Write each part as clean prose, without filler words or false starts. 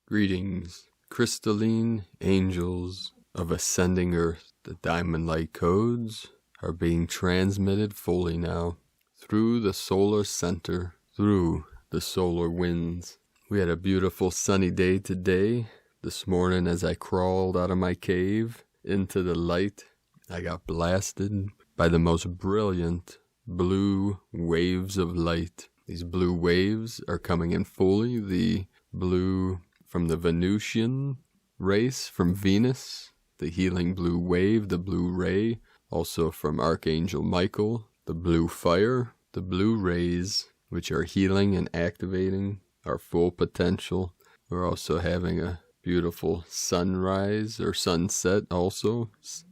Greetings, crystalline angels of ascending earth. The diamond light codes are being transmitted fully now through the solar center, through the solar winds. We had a beautiful sunny day today. This morning as I crawled out of my cave into the light, I got blasted by the most brilliant blue waves of light. These blue waves are coming in fully. The blue from the Venusian race, from Venus, the healing blue wave, the blue ray, also from Archangel Michael, the blue fire, the blue rays, which are healing and activating our full potential. We're also having a beautiful sunrise or sunset also. As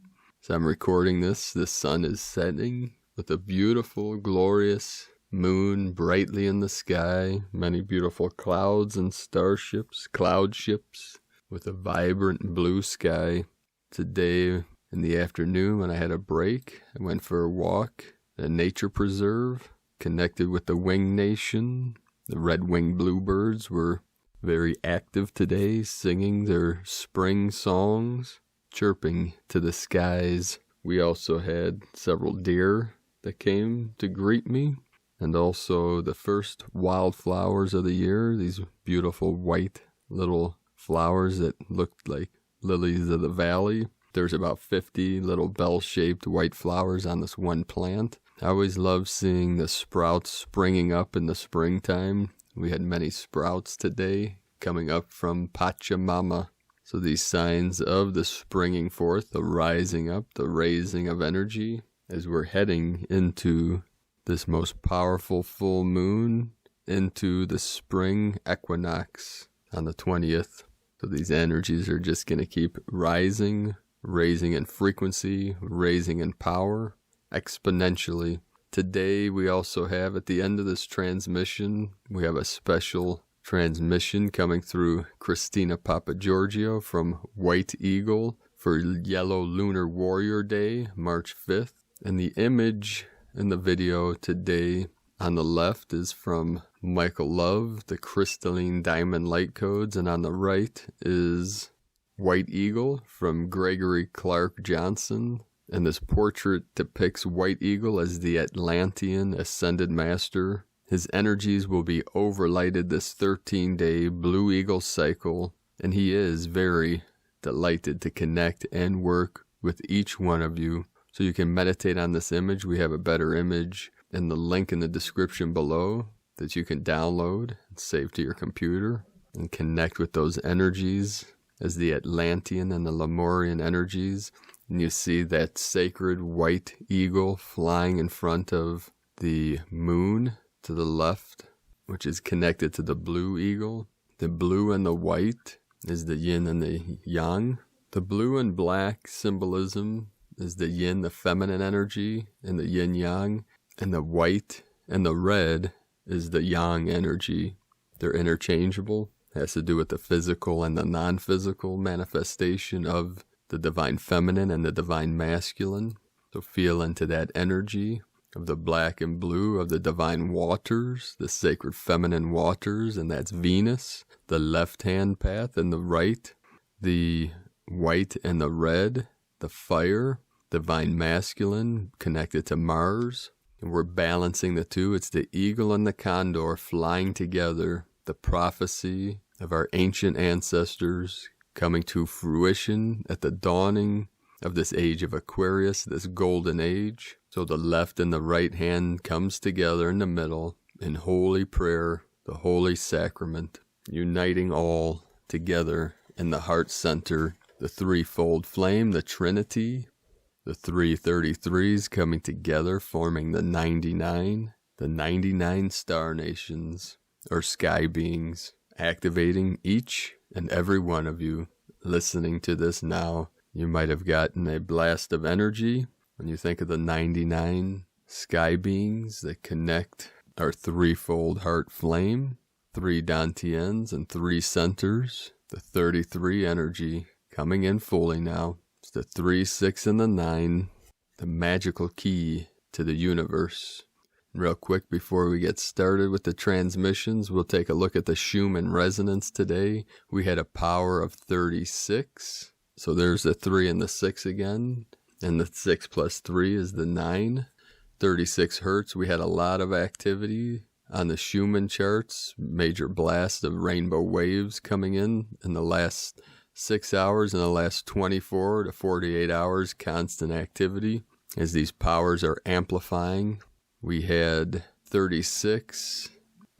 I'm recording this, the sun is setting with a beautiful, glorious moon brightly in the sky, many beautiful clouds and starships, cloud ships, with a vibrant blue sky. Today in the afternoon when I had a break, I went for a walk at a nature preserve, connected with the Wing Nation. The red-winged bluebirds were very active today, singing their spring songs, chirping to the skies. We also had several deer that came to greet me, and also the first wildflowers of the year, these beautiful white little flowers that looked like lilies of the valley. There's about 50 little bell-shaped white flowers on this one plant. I always love seeing the sprouts springing up in the springtime. We had many sprouts today coming up from Pachamama. So these signs of the springing forth, the rising up, the raising of energy, as we're heading into this most powerful full moon, into the spring equinox on the 20th. So these energies are just going to keep rising, raising in frequency, raising in power, exponentially. Today we also have, at the end of this transmission, we have a special transmission coming through Christina Papagiorgio from White Eagle for Yellow Lunar Warrior Day, March 5th. And the image in the video today on the left is from Michael Love, the crystalline diamond light codes, and on the right is White Eagle from Gregory Clark Johnson. And this portrait depicts White Eagle as the Atlantean ascended master. His energies will be overlighted this 13-day Blue Eagle cycle, and he is very delighted to connect and work with each one of you. So you can meditate on this image. We have a better image in the link in the description below that you can download and save to your computer and connect with those energies as the Atlantean and the Lemurian energies. And you see that sacred white eagle flying in front of the moon to the left, which is connected to the blue eagle. The blue and the white is the yin and the yang. The blue and black symbolism is the yin, the feminine energy, and the yin-yang. And the white and the red is the yang energy. They're interchangeable. It has to do with the physical and the non-physical manifestation of the divine feminine and the divine masculine. So feel into that energy of the black and blue of the divine waters, the sacred feminine waters, and that's Venus, the left-hand path, and the right, the white and the red, the fire, divine masculine connected to Mars. And we're balancing the two. It's the eagle and the condor flying together, the prophecy of our ancient ancestors coming to fruition at the dawning of this age of Aquarius, this golden age. So the left and the right hand comes together in the middle in holy prayer, the holy sacrament, uniting all together in the heart center, the threefold flame, the Trinity, the 333s coming together, forming the 99 star nations, or sky beings, activating each and every one of you listening to this now. You might have gotten a blast of energy when you think of the 99 sky beings that connect our threefold heart flame, 3 dantians and 3 centers, the 33 energy coming in fully now. It's the 3, 6, and the 9, the magical key to the universe. Real quick before we get started with the transmissions, we'll take a look at the Schumann resonance today. We had a power of 36. So there's the 3 and the 6 again. And the 6 plus 3 is the 9. 36 hertz. We had a lot of activity on the Schumann charts. Major blast of rainbow waves coming in the last 6 hours and the last 24 to 48 hours. Constant activity as these powers are amplifying. We had 36,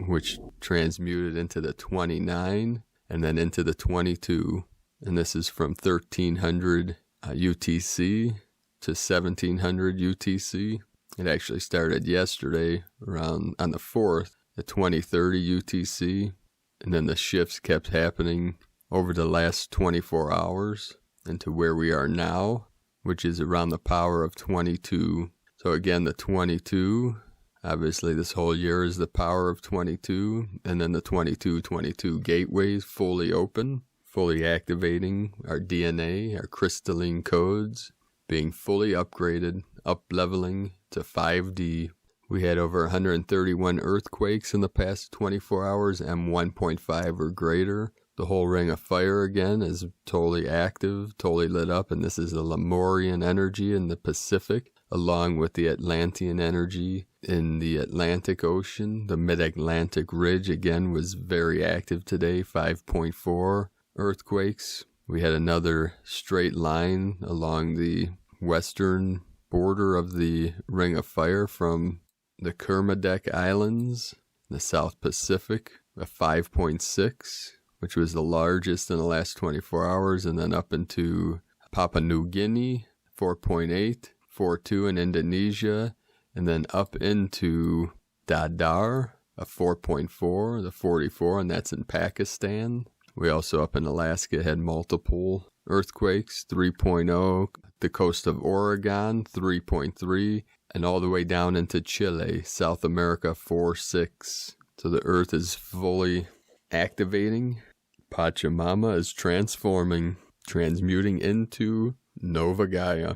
which transmuted into the 29 and then into the 22. And this is from 1300 UTC to 1700 UTC. It actually started yesterday around on the 4th at 2030 UTC. And then the shifts kept happening over the last 24 hours into where we are now, which is around the power of 22. So again, the 22, obviously this whole year is the power of 22, and then the 22 gateways fully open, fully activating our DNA, our crystalline codes, being fully upgraded, up-leveling to 5D. We had over 131 earthquakes in the past 24 hours, M1.5 or greater. The whole ring of fire again is totally active, totally lit up, and this is the Lemurian energy in the Pacific, along with the Atlantean energy in the Atlantic Ocean. The Mid-Atlantic Ridge, again, was very active today, 5.4 earthquakes. We had another straight line along the western border of the Ring of Fire from the Kermadec Islands, the South Pacific, a 5.6, which was the largest in the last 24 hours, and then up into Papua New Guinea, 4.8, 4.2 in Indonesia, and then up into Dadar, a 4.4, the 44, and that's in Pakistan. We also up in Alaska had multiple earthquakes, 3.0, the coast of Oregon, 3.3, and all the way down into Chile, South America, 4.6. So the earth is fully activating. Pachamama is transforming, transmuting into Nova Gaia.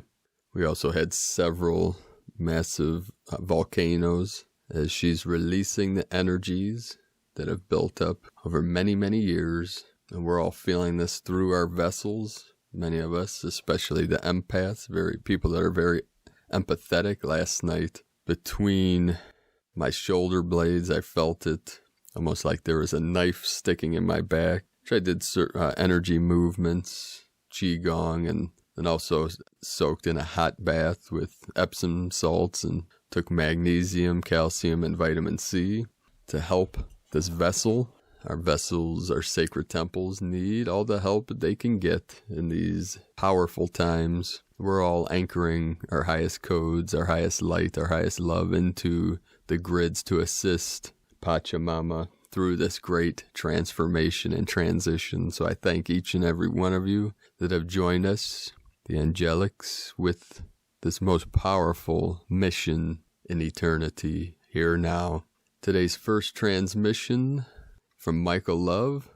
We also had several massive volcanoes as she's releasing the energies that have built up over many, many years. And we're all feeling this through our vessels. Many of us, especially the empaths, people that are very empathetic. Last night, between my shoulder blades, I felt it almost like there was a knife sticking in my back. I did energy movements, qigong, and also soaked in a hot bath with Epsom salts and took magnesium, calcium, and vitamin C to help this vessel. Our vessels, our sacred temples need all the help they can get in these powerful times. We're all anchoring our highest codes, our highest light, our highest love into the grids to assist Pachamama through this great transformation and transition. So I thank each and every one of you that have joined us, the angelics, with this most powerful mission in eternity, here now. Today's first transmission from Michael Love.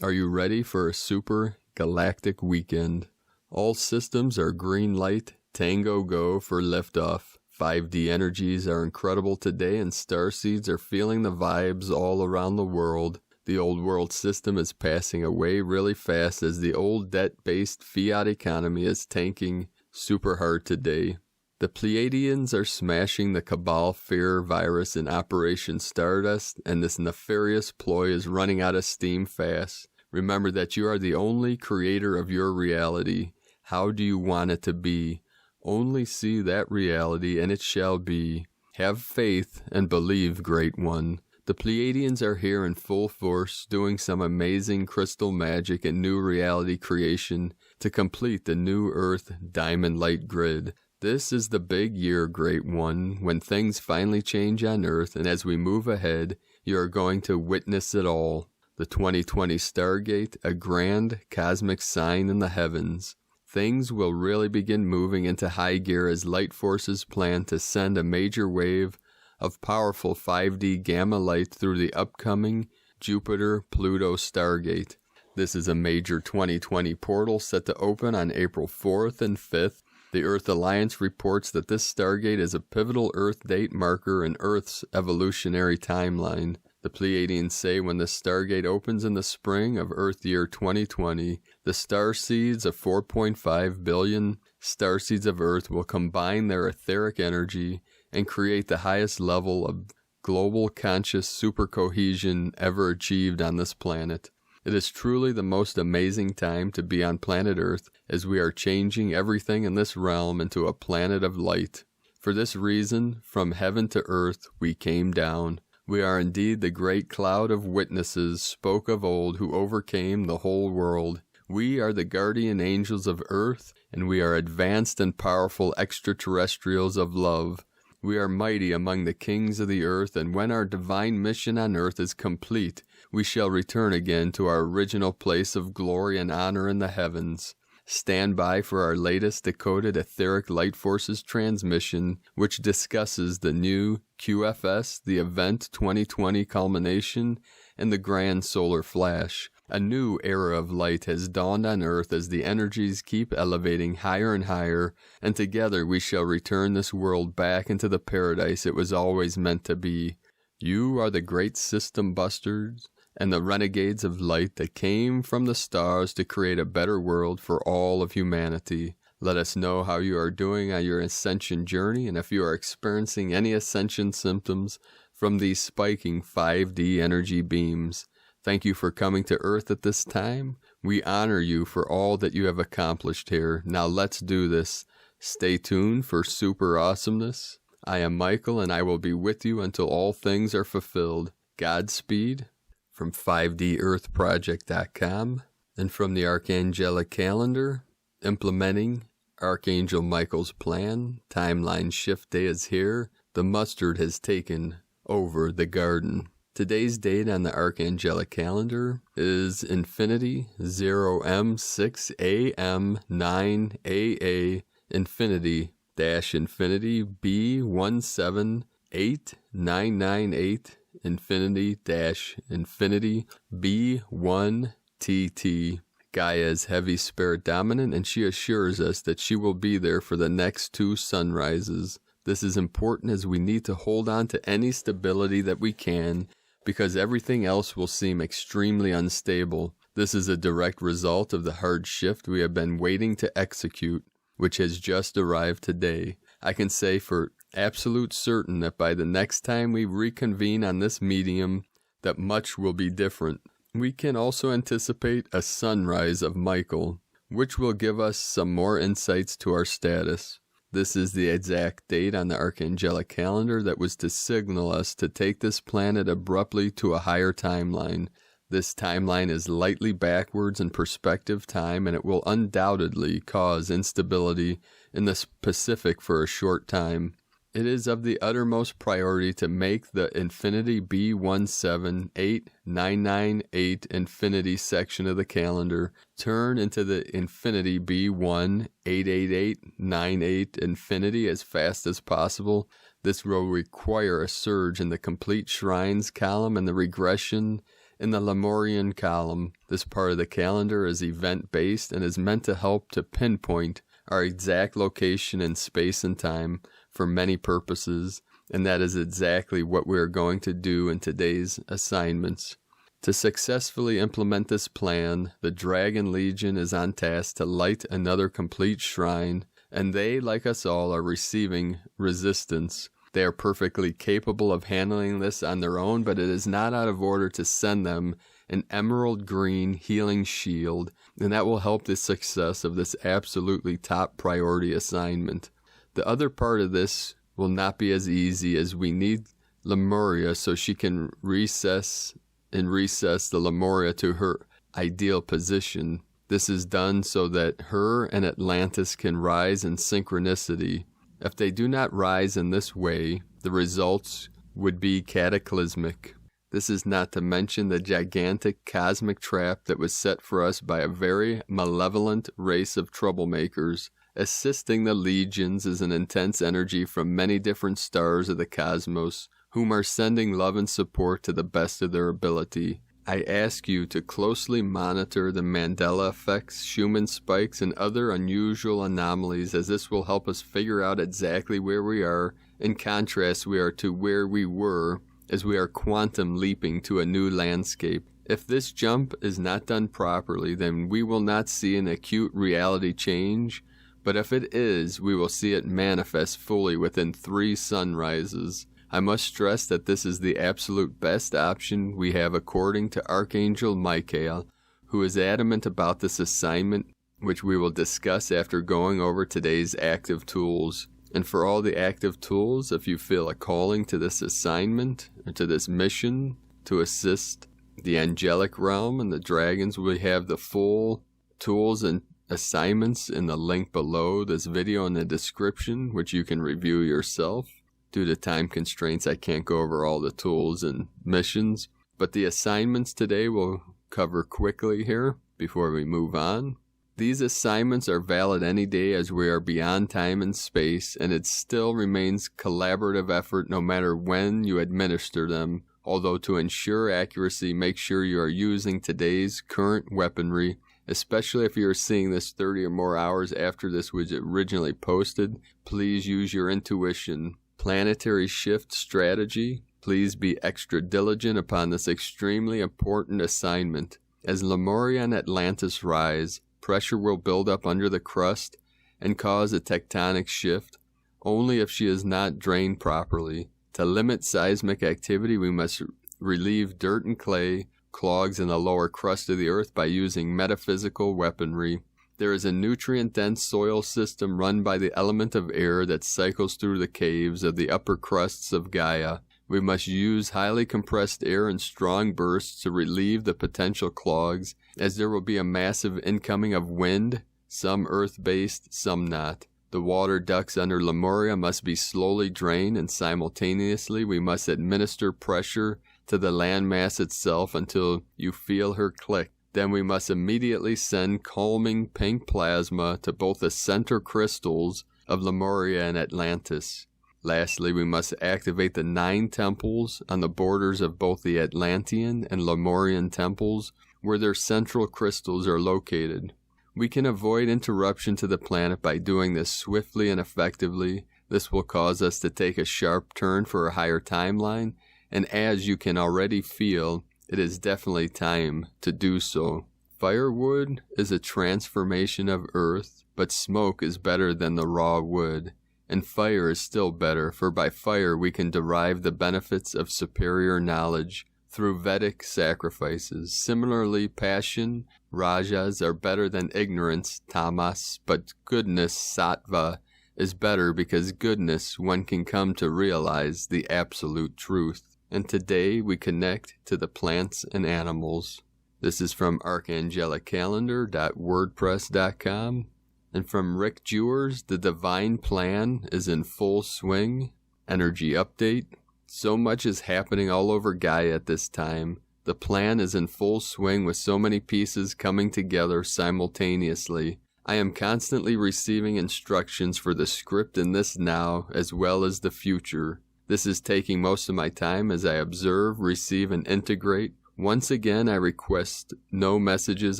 Are you ready for a super galactic weekend? All systems are green light, tango go for liftoff. 5D energies are incredible today, and starseeds are feeling the vibes all around the world. The old world system is passing away really fast as the old debt-based fiat economy is tanking super hard today. The Pleiadians are smashing the Cabal fear virus in Operation Stardust, and this nefarious ploy is running out of steam fast. Remember that you are the only creator of your reality. How do you want it to be? Only see that reality, and it shall be. Have faith and believe, Great One. The Pleiadians are here in full force, doing some amazing crystal magic and new reality creation to complete the new Earth Diamond Light Grid. This is the big year, Great One, when things finally change on Earth, and as we move ahead, you are going to witness it all. The 2020 Stargate, a grand cosmic sign in the heavens. Things will really begin moving into high gear as light forces plan to send a major wave of powerful 5D gamma light through the upcoming Jupiter-Pluto Stargate. This is a major 2020 portal set to open on April 4th and 5th. The Earth Alliance reports that this Stargate is a pivotal Earth date marker in Earth's evolutionary timeline. The Pleiadians say when the Stargate opens in the spring of Earth year 2020, the starseeds of 4.5 billion starseeds of Earth will combine their etheric energy and create the highest level of global conscious super cohesion ever achieved on this planet. It is truly the most amazing time to be on planet Earth, as we are changing everything in this realm into a planet of light. For this reason, from heaven to earth we came down. We are indeed the great cloud of witnesses spoke of old who overcame the whole world. We are the guardian angels of earth, and we are advanced and powerful extraterrestrials of love. We are mighty among the kings of the earth, and when our divine mission on earth is complete, we shall return again to our original place of glory and honor in the heavens. Stand by for our latest decoded etheric light forces transmission, which discusses the new QFS, the Event 2020 culmination, and the grand solar flash. A new era of light has dawned on Earth as the energies keep elevating higher and higher, and together we shall return this world back into the paradise it was always meant to be. You are the great system busters and the renegades of light that came from the stars to create a better world for all of humanity. Let us know how you are doing on your ascension journey, and if you are experiencing any ascension symptoms from these spiking 5D energy beams. Thank you for coming to Earth at this time. We honor you for all that you have accomplished here. Now let's do this. Stay tuned for super awesomeness. I am Michael, and I will be with you until all things are fulfilled. Godspeed. From 5DEarthProject.com, and from the Archangelic Calendar, implementing Archangel Michael's plan. Timeline shift day is here. The mustard has taken over the garden. Today's date on the Archangelic Calendar is Infinity 0M6AM9AA Infinity -Infinity B178-998 Infinity-Infinity B1TT. Gaia is heavy spirit dominant, and she assures us that she will be there for the next 2 sunrises. This is important as we need to hold on to any stability that we can, because everything else will seem extremely unstable. This is a direct result of the hard shift we have been waiting to execute, which has just arrived today. I can say for absolute certain that by the next time we reconvene on this medium, that much will be different. We can also anticipate a sunrise of Michael, which will give us some more insights to our status. This is the exact date on the Archangelic Calendar that was to signal us to take this planet abruptly to a higher timeline. This timeline is lightly backwards in perspective time, and it will undoubtedly cause instability in the Pacific for a short time. It is of the uttermost priority to make the Infinity B178-998 Infinity section of the calendar turn into the Infinity B1-888-98 Infinity as fast as possible. This will require a surge in the complete shrines column and the regression in the Lemurian column. This part of the calendar is event-based and is meant to help to pinpoint our exact location in space and time for many purposes, and that is exactly what we are going to do in today's assignments. To successfully implement this plan, the Dragon Legion is on task to light another complete shrine, and they, like us all, are receiving resistance. They are perfectly capable of handling this on their own, but it is not out of order to send them an emerald green healing shield, and that will help the success of this absolutely top priority assignment. The other part of this will not be as easy, as we need Lemuria so she can recess the Lemuria to her ideal position. This is done so that her and Atlantis can rise in synchronicity. If they do not rise in this way, the results would be cataclysmic. This is not to mention the gigantic cosmic trap that was set for us by a very malevolent race of troublemakers. Assisting the legions is an intense energy from many different stars of the cosmos, whom are sending love and support to the best of their ability. I ask you to closely monitor the Mandela effects, Schumann spikes, and other unusual anomalies, as this will help us figure out exactly where we are. In contrast, we are to where we were, as we are quantum leaping to a new landscape. If this jump is not done properly, then we will not see an acute reality change, but if it is, we will see it manifest fully within 3 sunrises. I must stress that this is the absolute best option we have according to Archangel Michael, who is adamant about this assignment, which we will discuss after going over today's active tools. And for all the active tools, if you feel a calling to this assignment, or to this mission, to assist the angelic realm and the dragons, we have the full tools and assignments in the link below this video in the description, which you can review yourself. Due to time constraints, I can't go over all the tools and missions, but the assignments today we'll cover quickly here before we move on. These assignments are valid any day, as we are beyond time and space, and it still remains collaborative effort no matter when you administer them, although to ensure accuracy, make sure you are using today's current weaponry, especially if you're seeing this 30 or more hours after this was originally posted. Please use your intuition. Planetary shift strategy. Please be extra diligent upon this extremely important assignment. As Lemuria and Atlantis rise, pressure will build up under the crust and cause a tectonic shift, only if she is not drained properly. To limit seismic activity, we must relieve dirt and clay, clogs in the lower crust of the earth by using metaphysical weaponry. There is a nutrient-dense soil system run by the element of air that cycles through the caves of the upper crusts of Gaia. We must use highly compressed air in strong bursts to relieve the potential clogs, as there will be a massive incoming of wind, some earth-based, some not. The water ducts under Lemuria must be slowly drained, and simultaneously we must administer pressure to the landmass itself until you feel her click. Then we must immediately send calming pink plasma to both the center crystals of Lemuria and Atlantis. Lastly, we must activate the 9 temples on the borders of both the Atlantean and Lemurian temples, where their central crystals are located. We can avoid interruption to the planet by doing this swiftly and effectively. This will cause us to take a sharp turn for a higher timeline, and as you can already feel, it is definitely time to do so. Firewood is a transformation of earth, but smoke is better than the raw wood. And fire is still better, for by fire we can derive the benefits of superior knowledge through Vedic sacrifices. Similarly, passion, rajas, are better than ignorance, tamas, but goodness, sattva, is better because goodness one can come to realize the absolute truth. And today we connect to the plants and animals. This is from archangelicalendar.wordpress.com. And from Rick Jewers, the divine plan is in full swing. Energy update. So much is happening all over Gaia at this time. The plan is in full swing with so many pieces coming together simultaneously. I am constantly receiving instructions for the script in this now as well as the future. This is taking most of my time as I observe, receive, and integrate. Once again, I request no messages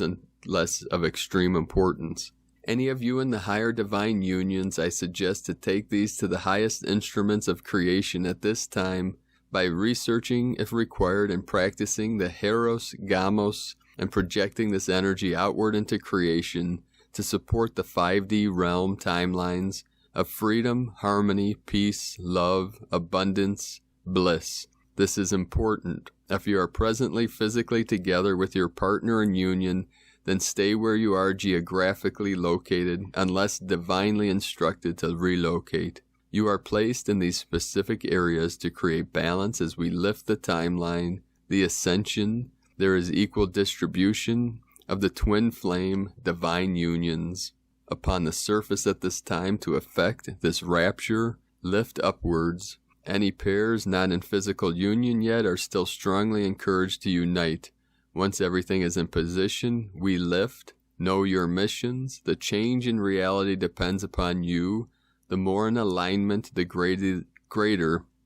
unless of extreme importance. Any of you in the higher divine unions, I suggest to take these to the highest instruments of creation at this time by researching, if required, and practicing the Heros, Gamos, and projecting this energy outward into creation to support the 5D realm timelines of freedom, harmony, peace, love, abundance, bliss. This is important. If you are presently physically together with your partner in union, then stay where you are geographically located unless divinely instructed to relocate. You are placed in these specific areas to create balance as we lift the timeline, the ascension. There is equal distribution of the twin flame divine unions upon the surface at this time to effect this rapture, lift upwards. Any pairs not in physical union yet are still strongly encouraged to unite. Once everything is in position, we lift. Know your missions. The change in reality depends upon you. The more in alignment, the greater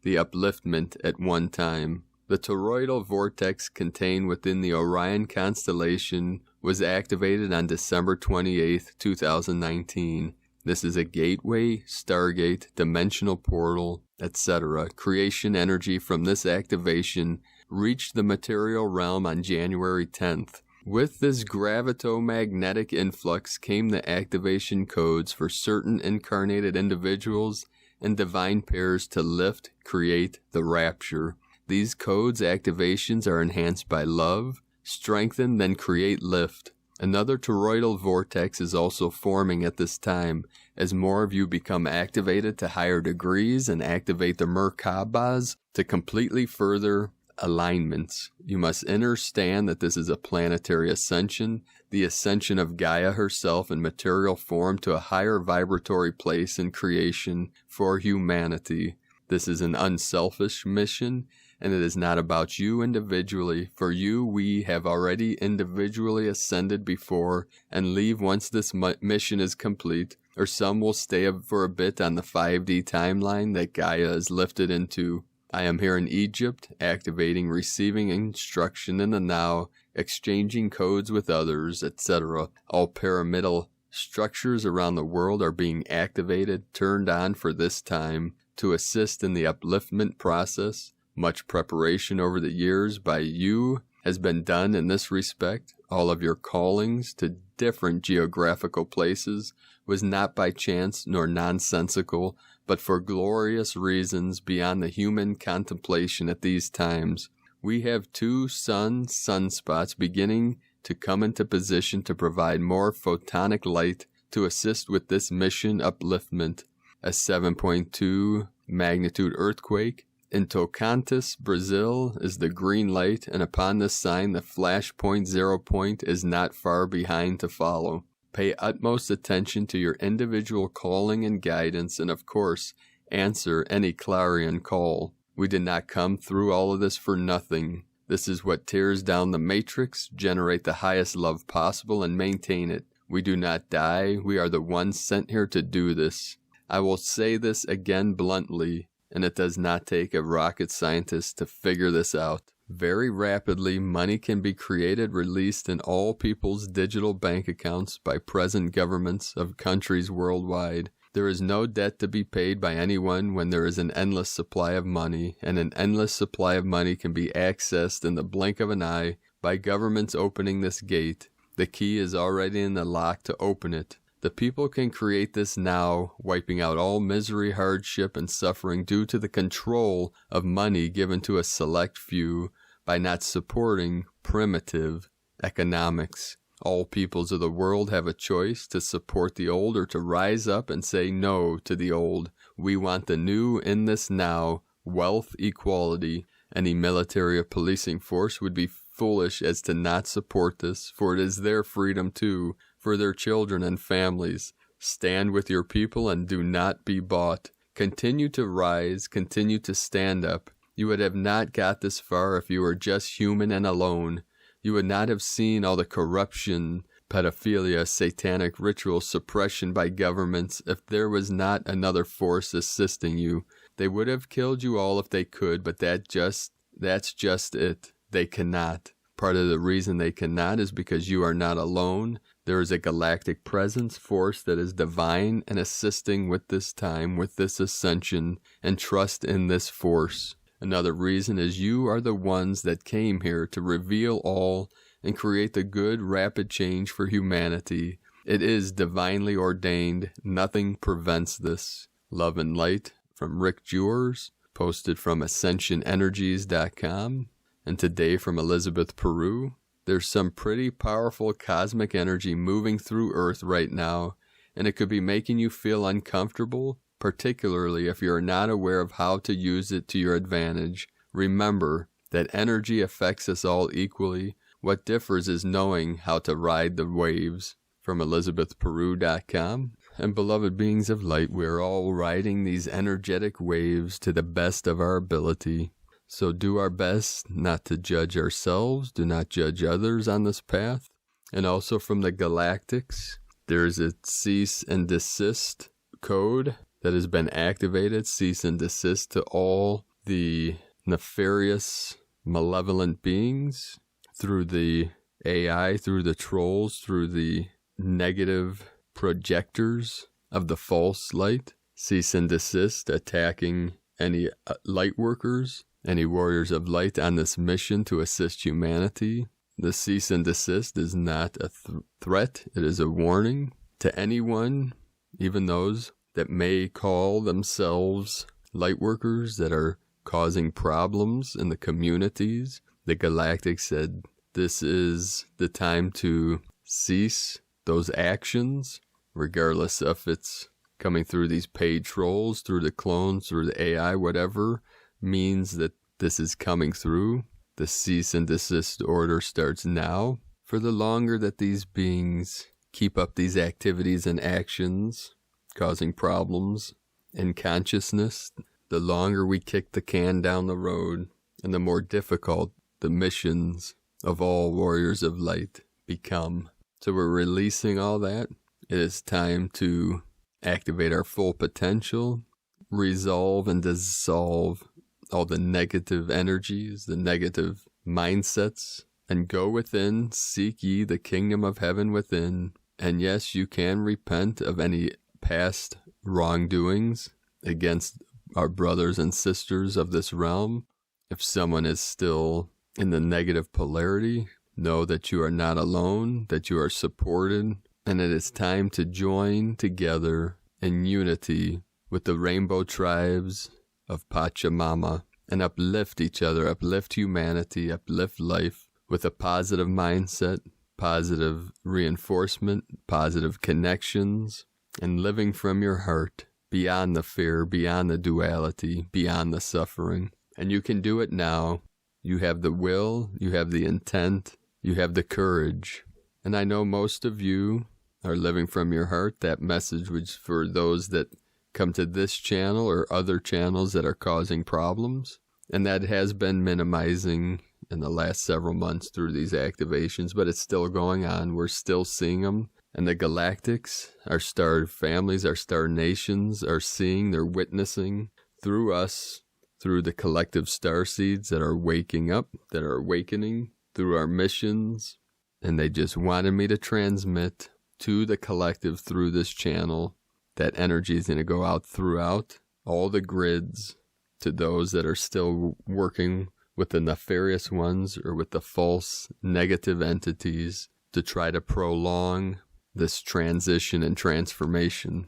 the upliftment at one time. The toroidal vortex contained within the Orion constellation was activated on December 28, 2019. This is a gateway, Stargate, dimensional portal, etc. Creation energy from this activation reached the material realm on January 10th. With this gravitomagnetic influx came the activation codes for certain incarnated individuals and divine pairs to lift, create the rapture. These codes activations are enhanced by love, strengthen, then create lift. Another toroidal vortex is also forming at this time, as more of you become activated to higher degrees and activate the Merkabahs to completely further alignments. You must understand that this is a planetary ascension, the ascension of Gaia herself in material form to a higher vibratory place in creation for humanity. This is an unselfish mission, and it is not about you individually. For you, we have already individually ascended before and leave once this mission is complete, or some will stay for a bit on the 5D timeline that Gaia is lifted into. I am here in Egypt, activating, receiving instruction in the now, exchanging codes with others, etc. All pyramidal structures around the world are being activated, turned on for this time, to assist in the upliftment process. Much preparation over the years by you has been done in this respect. All of your callings to different geographical places was not by chance nor nonsensical, but for glorious reasons beyond the human contemplation at these times. We have 2 sunspots beginning to come into position to provide more photonic light to assist with this mission upliftment. A 7.2 magnitude earthquake in Tocantins, Brazil, is the green light, and upon this sign the flashpoint 0 point is not far behind to follow. Pay utmost attention to your individual calling and guidance, and of course, answer any clarion call. We did not come through all of this for nothing. This is what tears down the matrix, generate the highest love possible, and maintain it. We do not die. We are the ones sent here to do this. I will say this again bluntly, and it does not take a rocket scientist to figure this out. Very rapidly, money can be created, released in all people's digital bank accounts by present governments of countries worldwide. There is no debt to be paid by anyone when there is an endless supply of money, and an endless supply of money can be accessed in the blink of an eye by governments opening this gate. The key is already in the lock to open it. The people can create this now, wiping out all misery, hardship, and suffering due to the control of money given to a select few by not supporting primitive economics. All peoples of the world have a choice to support the old or to rise up and say no to the old. We want the new in this now, wealth equality. Any military or policing force would be foolish as to not support this, for it is their freedom too, for their children and families. Stand with your people and do not be bought. Continue to rise, continue to stand up. You would have not got this far if you were just human and alone. You would not have seen all the corruption, pedophilia, satanic ritual suppression by governments if there was not another force assisting you. They would have killed you all if they could, but that's just it. They cannot. Part of the reason they cannot is because you are not alone. There is a galactic presence force that is divine and assisting with this time, with this ascension, and trust in this force. Another reason is you are the ones that came here to reveal all and create the good, rapid change for humanity. It is divinely ordained. Nothing prevents this. Love and light from Rick Jewers, posted from AscensionEnergies.com. And today from Elizabeth Peru. There's some pretty powerful cosmic energy moving through Earth right now, and it could be making you feel uncomfortable, particularly if you're not aware of how to use it to your advantage. Remember that energy affects us all equally. What differs is knowing how to ride the waves. From ElizabethPeru.com. And beloved beings of light, we're all riding these energetic waves to the best of our ability. So do our best not to judge ourselves, do not judge others on this path. And also from the Galactics, there's a cease and desist code that has been activated. Cease and desist to all the nefarious malevolent beings, through the AI, through the trolls, through the negative projectors of the false light. Cease and desist attacking any Lightworkers, any warriors of light on this mission to assist humanity. The cease and desist is not a threat. It is a warning to anyone, even those that may call themselves Lightworkers, that are causing problems in the communities. The Galactics said this is the time to cease those actions, regardless if it's coming through these paid trolls, through the clones, through the AI, whatever means that this is coming through. The cease and desist order starts now. For the longer that these beings keep up these activities and actions, causing problems in consciousness, the longer we kick the can down the road, and the more difficult the missions of all warriors of light become. So we're releasing all that. It is time to activate our full potential, resolve and dissolve all the negative energies, the negative mindsets, and go within, seek ye the kingdom of heaven within. And yes, you can repent of any past wrongdoings against our brothers and sisters of this realm. If someone is still in the negative polarity, know that you are not alone, that you are supported, and it is time to join together in unity with the rainbow tribes of Pachamama and uplift each other, uplift humanity, uplift life with a positive mindset, positive reinforcement, positive connections, and living from your heart, beyond the fear, beyond the duality, beyond the suffering. And you can do it now. You have the will, you have the intent, you have the courage. And I know most of you are living from your heart. That message was for those that come to this channel or other channels that are causing problems. And that has been minimizing in the last several months through these activations, but it's still going on. We're still seeing them. And the Galactics, our star families, our star nations are seeing, they're witnessing through us, through the collective starseeds that are waking up, that are awakening through our missions. And they just wanted me to transmit to the collective through this channel that energy is going to go out throughout all the grids to those that are still working with the nefarious ones or with the false negative entities to try to prolong this transition and transformation.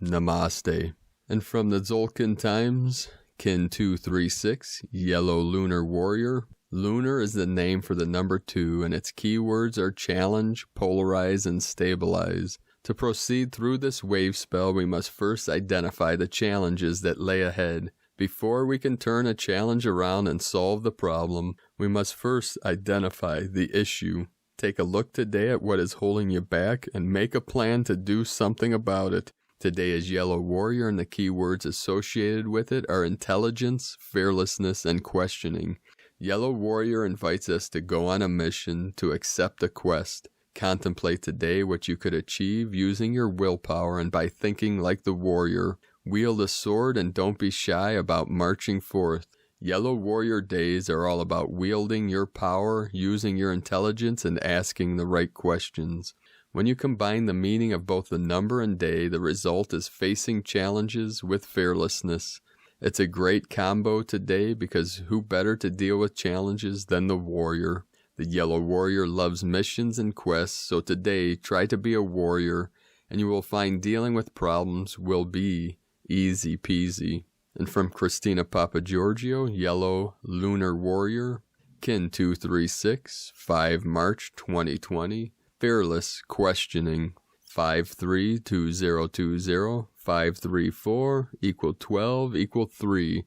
Namaste. And from the Tzolk'in times, Kin 236, Yellow Lunar Warrior. Lunar is the name for the number 2, and its keywords are challenge, polarize, and stabilize. To proceed through this wave spell, we must first identify the challenges that lay ahead. Before we can turn a challenge around and solve the problem, we must first identify the issue. Take a look today at what is holding you back and make a plan to do something about it. Today is Yellow Warrior, and the keywords associated with it are intelligence, fearlessness, and questioning. Yellow Warrior invites us to go on a mission, to accept a quest. Contemplate today what you could achieve using your willpower and by thinking like the warrior. Wield a sword and don't be shy about marching forth. Yellow Warrior days are all about wielding your power, using your intelligence, and asking the right questions. When you combine the meaning of both the number and day, the result is facing challenges with fearlessness. It's a great combo today because who better to deal with challenges than the warrior? The Yellow Warrior loves missions and quests, so today try to be a warrior, and you will find dealing with problems will be easy peasy. And from Christina Papagiorgio, Yellow Lunar Warrior, Kin 236, 5 March 2020, Fearless Questioning, 532020, 534 = 12 = 3,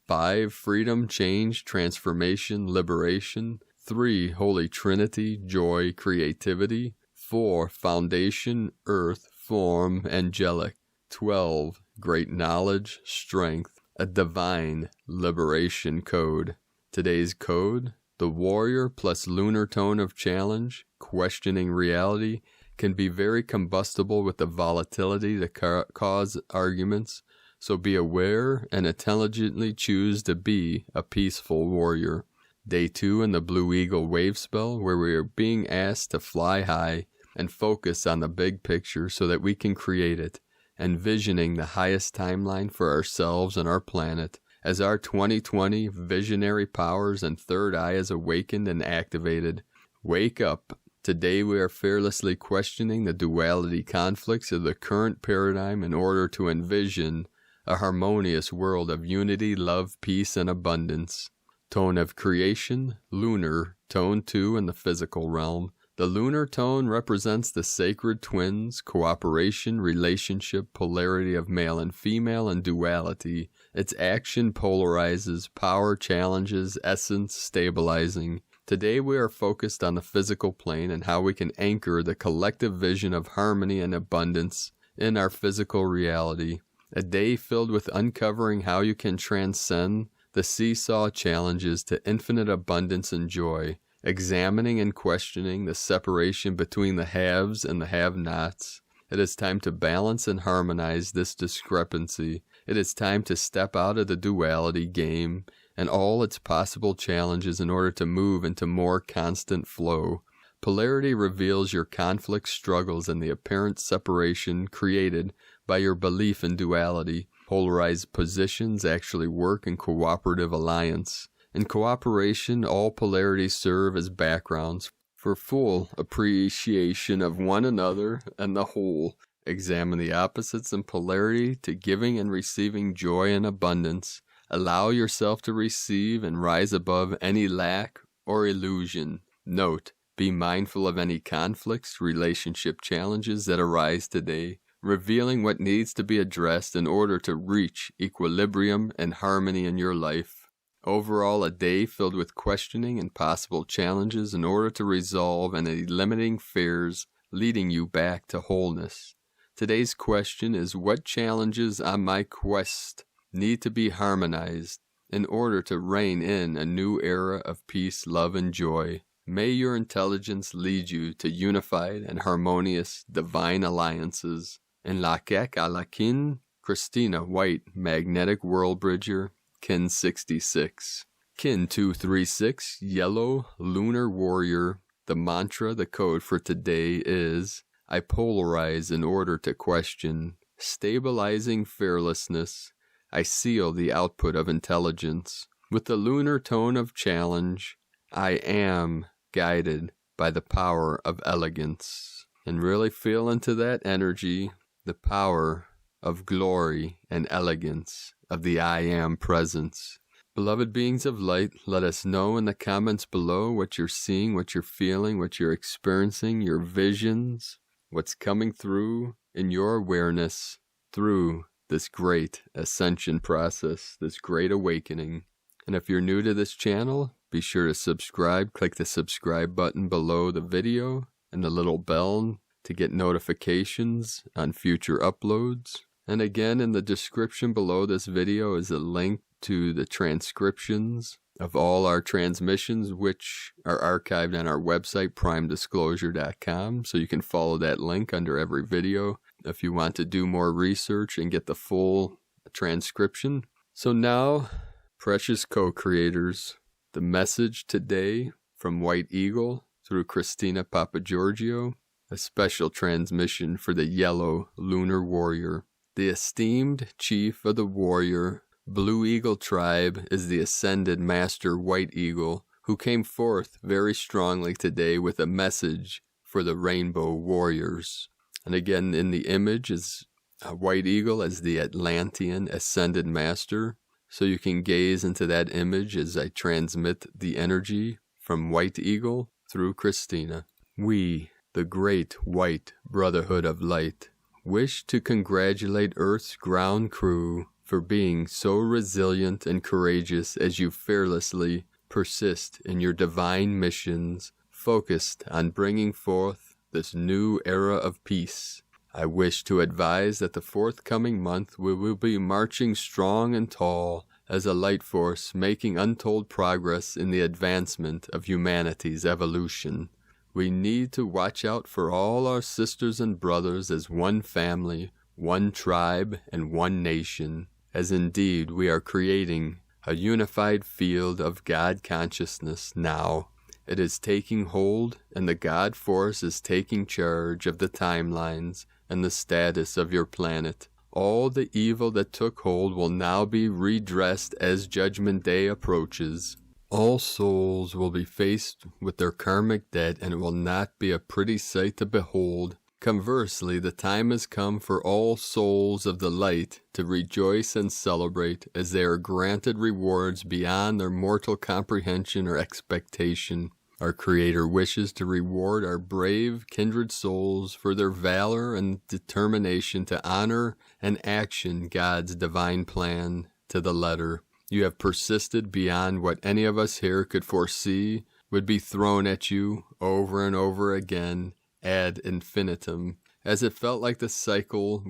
5 Freedom, Change, Transformation, Liberation, 3 Holy Trinity, Joy, Creativity, 4 Foundation, Earth, Form, Angelic, 12 Great Knowledge, Strength, a Divine Liberation Code. Today's code, the Warrior plus Lunar Tone of Challenge, questioning reality, can be very combustible with the volatility to cause arguments, so be aware and intelligently choose to be a peaceful warrior. Day 2 in the Blue Eagle wave spell, where we are being asked to fly high and focus on the big picture so that we can create it, envisioning the highest timeline for ourselves and our planet. As our 2020 visionary powers and third eye is awakened and activated, wake up. Today we are fearlessly questioning the duality conflicts of the current paradigm in order to envision a harmonious world of unity, love, peace, and abundance. Tone of creation, Lunar, tone 2 in the physical realm. The lunar tone represents the sacred twins, cooperation, relationship, polarity of male and female, and duality. Its action polarizes, power challenges, essence stabilizing. Today we are focused on the physical plane and how we can anchor the collective vision of harmony and abundance in our physical reality. A day filled with uncovering how you can transcend the seesaw challenges to infinite abundance and joy, examining and questioning the separation between the haves and the have-nots. It is time to balance and harmonize this discrepancy. It is time to step out of the duality game and all its possible challenges in order to move into more constant flow. Polarity reveals your conflict struggles and the apparent separation created by your belief in duality. Polarized positions actually work in cooperative alliance. In cooperation, all polarities serve as backgrounds for full appreciation of one another and the whole. Examine the opposites in polarity to giving and receiving joy and abundance. Allow yourself to receive and rise above any lack or illusion. Note, be mindful of any conflicts, relationship challenges that arise today, revealing what needs to be addressed in order to reach equilibrium and harmony in your life. Overall, a day filled with questioning and possible challenges in order to resolve any limiting fears leading you back to wholeness. Today's question is, what challenges on my quest need to be harmonized in order to rein in a new era of peace, love, and joy? May your intelligence lead you to unified and harmonious divine alliances. In Lakek Alakin, Christina White, Magnetic World Bridger, Kin 66. Kin 236, Yellow Lunar Warrior. The mantra, the code for today is, I polarize in order to question. Stabilizing fearlessness, I seal the output of intelligence. With the lunar tone of challenge, I am guided by the power of elegance. And really feel into that energy, the power of glory and elegance of the I Am presence. Beloved beings of light, let us know in the comments below what you're seeing, what you're feeling, what you're experiencing, your visions, what's coming through in your awareness through this great ascension process, this great awakening. And if you're new to this channel, be sure to subscribe. Click the subscribe button below the video and the little bell to get notifications on future uploads. And again, in the description below this video is a link to the transcriptions of all our transmissions, which are archived on our website, primedisclosure.com. So you can follow that link under every video if you want to do more research and get the full transcription. So now, precious co-creators, the message today from White Eagle through Christina Papagiorgio, a special transmission for the Yellow Lunar Warrior. The esteemed chief of the warrior Blue Eagle tribe is the ascended Master White Eagle, who came forth very strongly today with a message for the Rainbow Warriors. And again, in the image is a White Eagle as the Atlantean Ascended Master. So you can gaze into that image as I transmit the energy from White Eagle through Christina. We, the great White Brotherhood of Light, wish to congratulate Earth's ground crew for being so resilient and courageous as you fearlessly persist in your divine missions, focused on bringing forth this new era of peace. I wish to advise that the forthcoming month we will be marching strong and tall as a light force, making untold progress in the advancement of humanity's evolution. We need to watch out for all our sisters and brothers as one family, one tribe, and one nation, as indeed we are creating a unified field of God consciousness now. It is taking hold, and the God force is taking charge of the timelines and the status of your planet. All the evil that took hold will now be redressed as Judgment Day approaches. All souls will be faced with their karmic debt, and it will not be a pretty sight to behold. Conversely, the time has come for all souls of the light to rejoice and celebrate, as they are granted rewards beyond their mortal comprehension or expectation. Our Creator wishes to reward our brave kindred souls for their valor and determination to honor and action God's divine plan to the letter. You have persisted beyond what any of us here could foresee would be thrown at you over and over again ad infinitum, as it felt like the cycle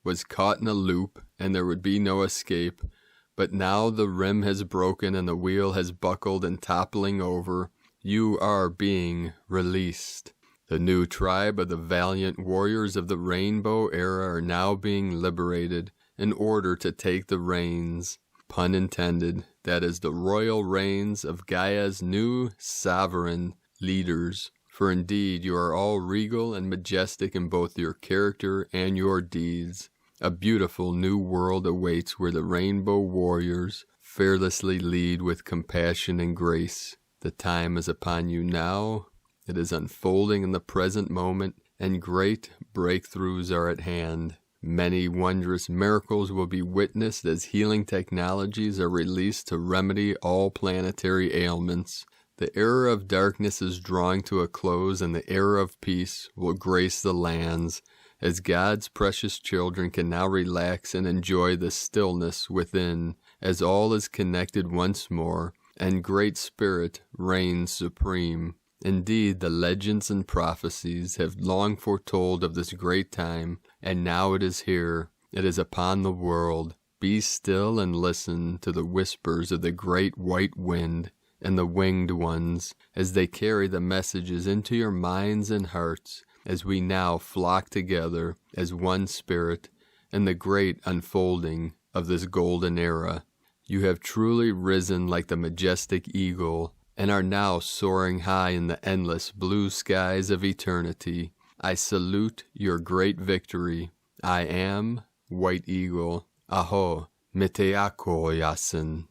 was caught in a loop and there would be no escape. But now the rim has broken and the wheel has buckled and toppling over. You are being released. The new tribe of the valiant warriors of the Rainbow Era are now being liberated in order to take the reins, pun intended, that is the royal reins of Gaia's new sovereign leaders. For indeed you are all regal and majestic in both your character and your deeds. A beautiful new world awaits where the Rainbow Warriors fearlessly lead with compassion and grace. The time is upon you now. It is unfolding in the present moment, and great breakthroughs are at hand. Many wondrous miracles will be witnessed as healing technologies are released to remedy all planetary ailments. The era of darkness is drawing to a close, and the era of peace will grace the lands, as God's precious children can now relax and enjoy the stillness within, as all is connected once more, and Great Spirit reigns supreme. Indeed, the legends and prophecies have long foretold of this great time, and now it is here. It is upon the world. Be still and listen to the whispers of the great white wind and the winged ones, as they carry the messages into your minds and hearts, as we now flock together as one spirit in the great unfolding of this golden era. You have truly risen like the majestic eagle, and are now soaring high in the endless blue skies of eternity. I salute your great victory. I am White Eagle. Aho, Miteako Yasin.